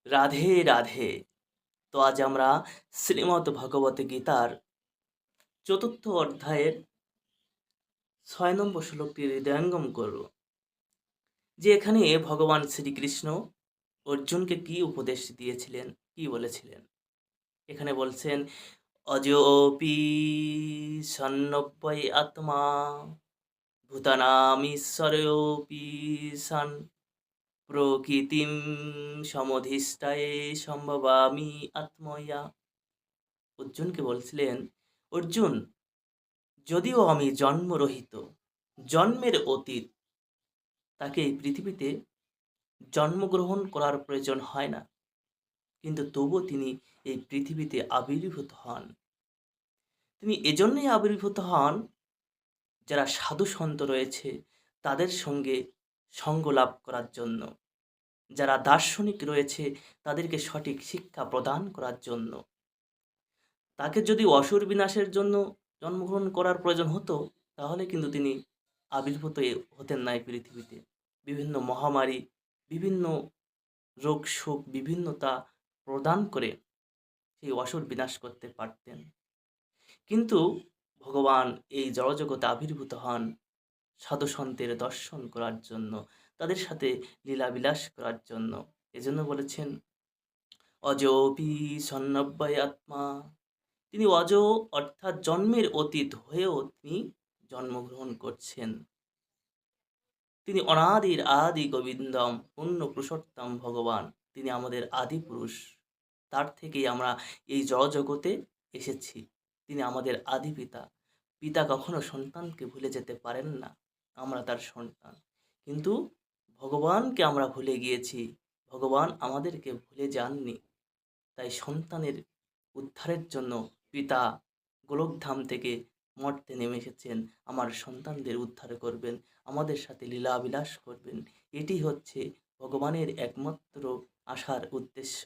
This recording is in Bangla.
রাধে রাধে। তো আজ আমরা শ্রীমদ্ ভগবত গীতার চতুর্থ অধ্যায়ের ৬ নম্বর শ্লোকটি হৃদয়ঙ্গম করব। যে এখানে ভগবান শ্রীকৃষ্ণ অর্জুনকে কি উপদেশ দিয়েছিলেন, কি বলেছিলেন। এখানে বলছেন, অজোপি সন্নব্বই আত্মা ভূতানামীশ্বরেপি সন প্রকৃতিম সমধিষ্ঠায়ে সম্ভবামি আত্ময়া। অর্জুনকে বলছিলেন, অর্জুন, যদিও আমি জন্মরহিত, জন্মের অতীত, তাকে এই পৃথিবীতে জন্মগ্রহণ করার প্রয়োজন হয় না, কিন্তু তবুও তিনি এই পৃথিবীতে আবির্ভূত হন। তিনি এজন্যই আবির্ভূত হন, যারা সাধু সন্ত রয়েছে তাদের সঙ্গে সঙ্গ লাভ করার জন্য, যারা দার্শনিক রয়েছে তাদেরকে সঠিক শিক্ষা প্রদান করার জন্য। তাকে যদি অসুর বিনাশের জন্য জন্মগ্রহণ করার প্রয়োজন হতো, তাহলে কিন্তু তিনি আবির্ভূত হতেন না এই পৃথিবীতে। বিভিন্ন মহামারী, বিভিন্ন রোগ শোক, বিভিন্নতা প্রদান করে সেই অসুর বিনাশ করতে পারতেন। কিন্তু ভগবান এই জড়জগতে আবির্ভূত হন সাধুসন্তের দর্শন করার জন্য, তাদের সাথে লীলাবিলাস করার জন্য। এজন্য বলেছেন, অজোপি সন্নব্বয় আত্মা। তিনি অজ, অর্থাৎ জন্মের অতীত হয়েও তিনি জন্মগ্রহণ করছেন। তিনি অনাদির আদি গোবিন্দম পূর্ণ পুরুষোত্তম ভগবান। তিনি আমাদের আদি পুরুষ। তার থেকেই আমরা এই জড়জগতে এসেছি। তিনি আমাদের আদি পিতা। পিতা কখনো সন্তানকে ভুলে যেতে পারেন না। আমরা তার সন্তান। কিন্তু ভগবানকে আমরা ভুলে গিয়েছি। ভগবান আমাদেরকে ভুলে যাননি। তাই সন্তানের উদ্ধারের জন্য পিতা গোলকধাম থেকে মর্তে নেমে এসেছেন। আমার সন্তানদের উদ্ধার করবেন, আমাদের সাথে লীলাবিলাস করবেন। এটি হচ্ছে ভগবানের একমাত্র আসার উদ্দেশ্য।